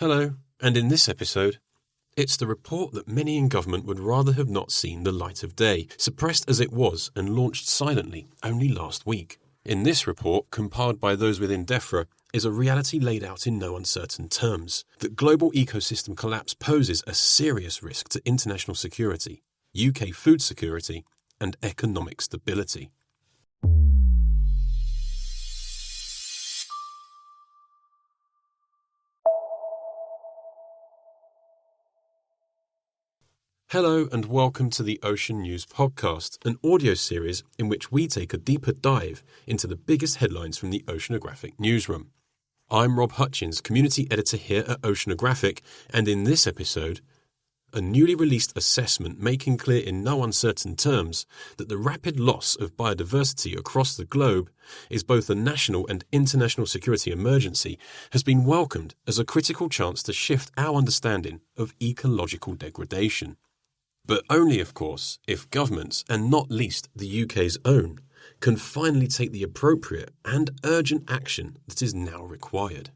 Hello, and in this episode, it's the report that many in government would rather have not seen the light of day, suppressed as it was and launched silently only last week. In this report, compiled by those within DEFRA, is a reality laid out in no uncertain terms, that global ecosystem collapse poses a serious risk to international security, UK food security, and economic stability. Hello and welcome to the Ocean News Podcast, an audio series in which we take a deeper dive into the biggest headlines from the Oceanographic newsroom. I'm Rob Hutchins, community editor here at Oceanographic, and in this episode, a newly released assessment making clear in no uncertain terms that the rapid loss of biodiversity across the globe is both a national and international security emergency has been welcomed as a critical chance to shift our understanding of ecological degradation. But only, of course, if governments, and not least the UK's own, can finally take the appropriate and urgent action that is now required.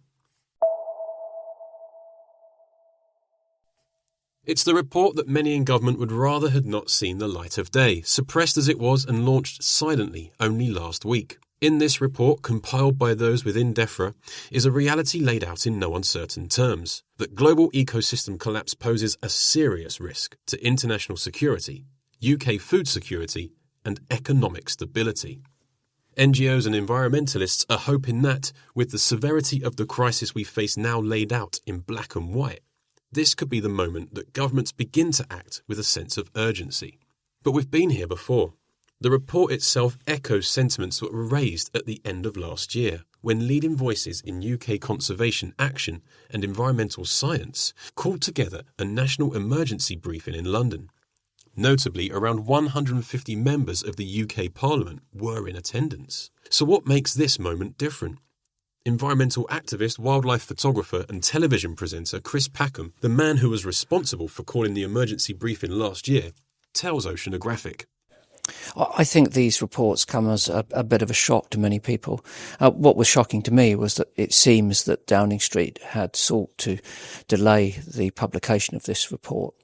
It's the report that many in government would rather had not seen the light of day, suppressed as it was and launched silently only last week. In this report, compiled by those within DEFRA, is a reality laid out in no uncertain terms, that global ecosystem collapse poses a serious risk to international security, UK food security, and economic stability. NGOs and environmentalists are hoping that, with the severity of the crisis we face now laid out in black and white, this could be the moment that governments begin to act with a sense of urgency. But we've been here before. The report itself echoes sentiments that were raised at the end of last year, when leading voices in UK conservation action and environmental science called together a national emergency briefing in London. Notably, around 150 members of the UK Parliament were in attendance. So what makes this moment different? Environmental activist, wildlife photographer and television presenter Chris Packham, the man who was responsible for calling the emergency briefing last year, tells Oceanographic. I think these reports come as a bit of a shock to many people. What was shocking to me was that it seems that Downing Street had sought to delay the publication of this report.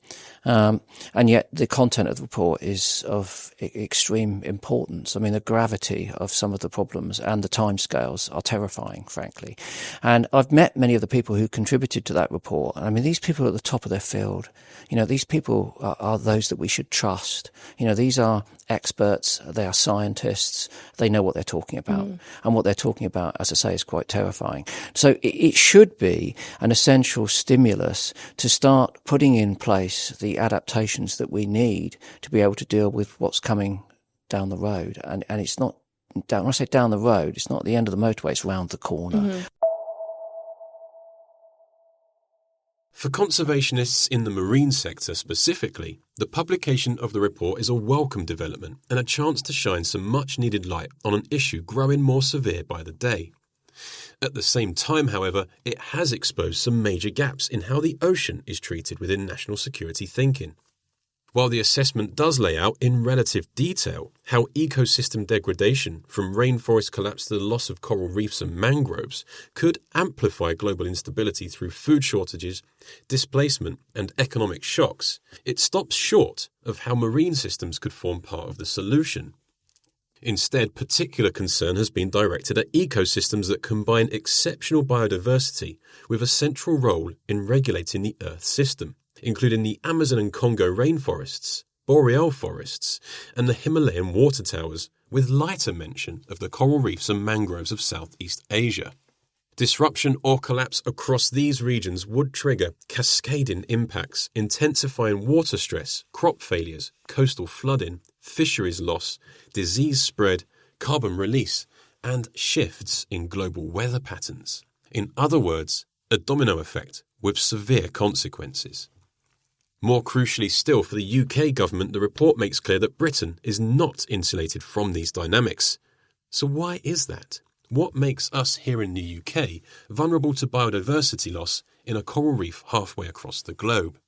And yet the content of the report is of extreme importance. I mean, the gravity of some of the problems and the timescales are terrifying, frankly. And I've met many of the people who contributed to that report. I mean, these people are at the top of their field. You know, these people are those that we should trust. You know, these are experts, they are scientists, they know what they're talking about. And what they're talking about, as I say, is quite terrifying. So it should be an essential stimulus to start putting in place the adaptations that we need to be able to deal with what's coming down the road. And it's not, when I say down the road, it's not at the end of the motorway, it's round the corner. For conservationists in the marine sector specifically, the publication of the report is a welcome development and a chance to shine some much-needed light on an issue growing more severe by the day. At the same time, however, it has exposed some major gaps in how the ocean is treated within national security thinking. While the assessment does lay out in relative detail how ecosystem degradation, from rainforest collapse to the loss of coral reefs and mangroves, could amplify global instability through food shortages, displacement, and economic shocks, it stops short of how marine systems could form part of the solution. Instead, particular concern has been directed at ecosystems that combine exceptional biodiversity with a central role in regulating the Earth system, including the Amazon and Congo rainforests, boreal forests, and the Himalayan water towers, with lighter mention of the coral reefs and mangroves of Southeast Asia. Disruption or collapse across these regions would trigger cascading impacts, intensifying water stress, crop failures, coastal flooding, fisheries loss, disease spread, carbon release, and shifts in global weather patterns. In other words, a domino effect with severe consequences. More crucially still for the UK government, the report makes clear that Britain is not insulated from these dynamics. So why is that? What makes us here in the UK vulnerable to biodiversity loss in a coral reef halfway across the globe?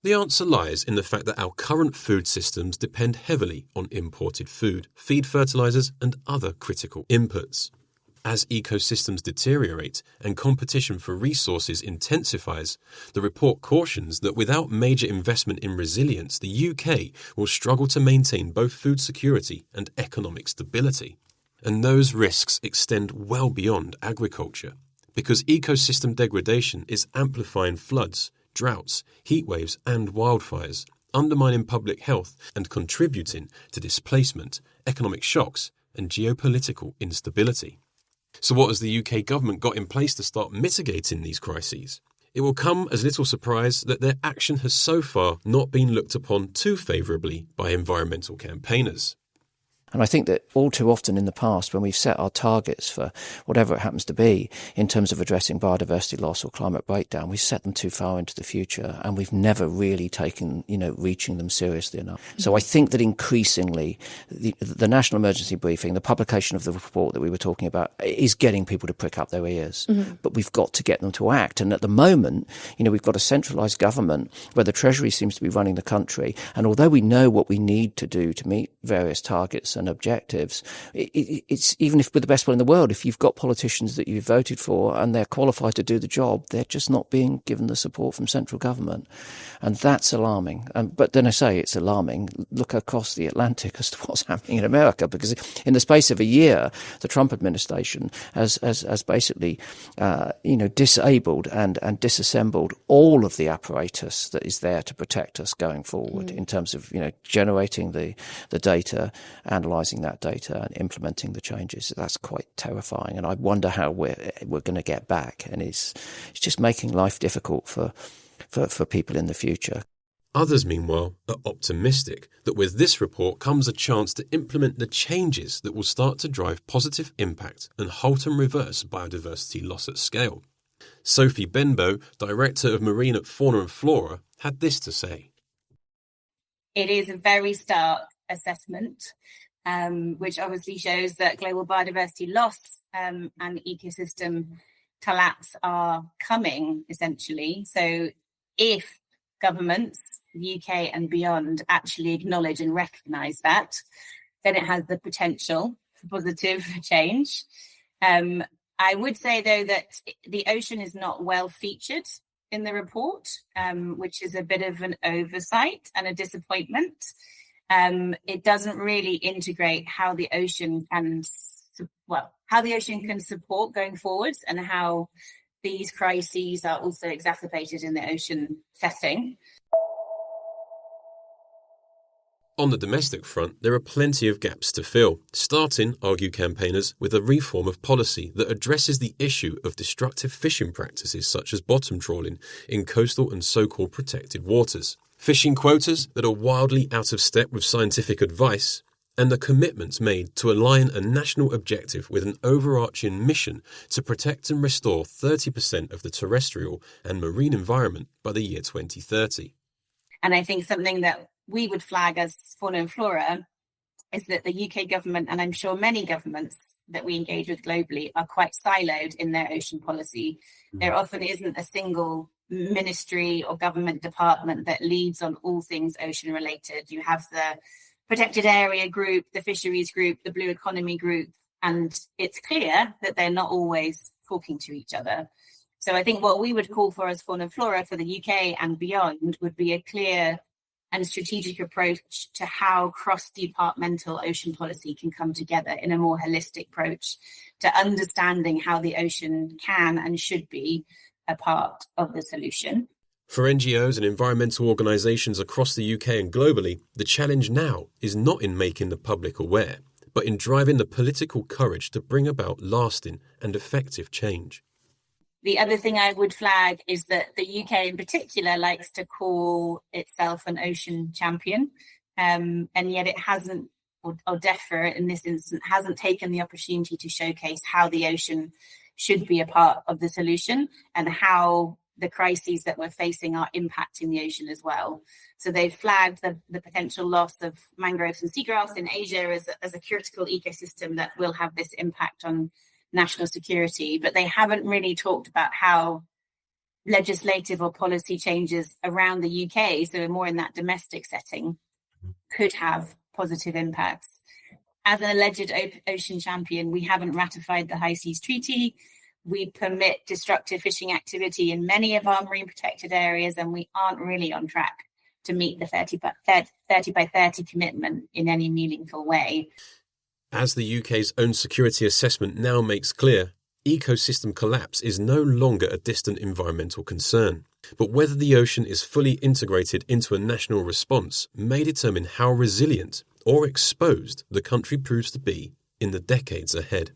The answer lies in the fact that our current food systems depend heavily on imported food, feed fertilizers, and other critical inputs. As ecosystems deteriorate and competition for resources intensifies, the report cautions that without major investment in resilience, the UK will struggle to maintain both food security and economic stability. And those risks extend well beyond agriculture, because ecosystem degradation is amplifying floods, droughts, heatwaves and wildfires, undermining public health and contributing to displacement, economic shocks and geopolitical instability. So what has the UK government got in place to start mitigating these crises? It will come as little surprise that their action has so far not been looked upon too favourably by environmental campaigners. And I think that all too often in the past, when we've set our targets for whatever it happens to be in terms of addressing biodiversity loss or climate breakdown, we've set them too far into the future and we've never really taken, reaching them seriously enough. So I think that increasingly the National Emergency Briefing, the publication of the report that we were talking about, is getting people to prick up their ears. But we've got to get them to act. And at the moment, we've got a centralised government where the Treasury seems to be running the country. And although we know what we need to do to meet various targets and objectives, it's even if with the best will in the world, if you've got politicians that you've voted for and they're qualified to do the job, they're just not being given the support from central government. And that's alarming. But then I say it's alarming. Look across the Atlantic as to what's happening in America, because in the space of a year, the Trump administration has basically, disabled and disassembled all of the apparatus that is there to protect us going forward in terms of, generating the data, analysing that data and implementing the changes. That's quite terrifying. And I wonder how we're going to get back. And it's just making life difficult for people in the future. Others, meanwhile, are optimistic that with this report comes a chance to implement the changes that will start to drive positive impact and halt and reverse biodiversity loss at scale. Sophie Benbow, Director of Marine at Fauna and Flora, had this to say. It is a very stark assessment, which obviously shows that global biodiversity loss and ecosystem collapse are coming, essentially. So if governments, the UK and beyond, actually acknowledge and recognise that, then it has the potential for positive change. I would say, though, that the ocean is not well featured in the report, which is a bit of an oversight and a disappointment. It doesn't really integrate how the ocean can support going forwards and how these crises are also exacerbated in the ocean setting. On the domestic front, there are plenty of gaps to fill, starting, argue campaigners, with a reform of policy that addresses the issue of destructive fishing practices such as bottom trawling in coastal and so-called protected waters, fishing quotas that are wildly out of step with scientific advice, and the commitments made to align a national objective with an overarching mission to protect and restore 30% of the terrestrial and marine environment by the year 2030. And I think something that we would flag as Fauna and Flora is that the UK government, and I'm sure many governments that we engage with globally, are quite siloed in their ocean policy. There often isn't a single ministry or government department that leads on all things ocean related. You have the protected area group, the fisheries group, the blue economy group, and it's clear that they're not always talking to each other. So I think what we would call for as Fauna and Flora for the UK and beyond would be a clear and strategic approach to how cross-departmental ocean policy can come together in a more holistic approach to understanding how the ocean can and should be a part of the solution. For NGOs and environmental organisations across the UK and globally, the challenge now is not in making the public aware, but in driving the political courage to bring about lasting and effective change. The other thing I would flag is that the UK in particular likes to call itself an ocean champion, and yet it hasn't, or DEFRA in this instance, hasn't taken the opportunity to showcase how the ocean should be a part of the solution and how the crises that we're facing are impacting the ocean as well. So they've flagged the potential loss of mangroves and seagrass in Asia as a critical ecosystem that will have this impact on national security, but they haven't really talked about how legislative or policy changes around the UK, so more in that domestic setting, could have positive impacts. as an alleged ocean champion, we haven't ratified the High Seas Treaty. We permit destructive fishing activity in many of our marine protected areas, and we aren't really on track to meet the 30 by 30 commitment in any meaningful way. As the UK's own security assessment now makes clear, ecosystem collapse is no longer a distant environmental concern. But whether the ocean is fully integrated into a national response may determine how resilient or exposed the country proves to be in the decades ahead.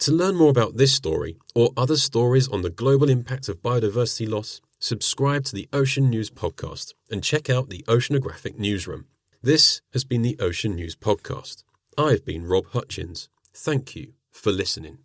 To learn more about this story or other stories on the global impact of biodiversity loss, subscribe to the Ocean News podcast and check out the Oceanographic Newsroom. This has been the Ocean News Podcast. I've been Rob Hutchins. Thank you for listening.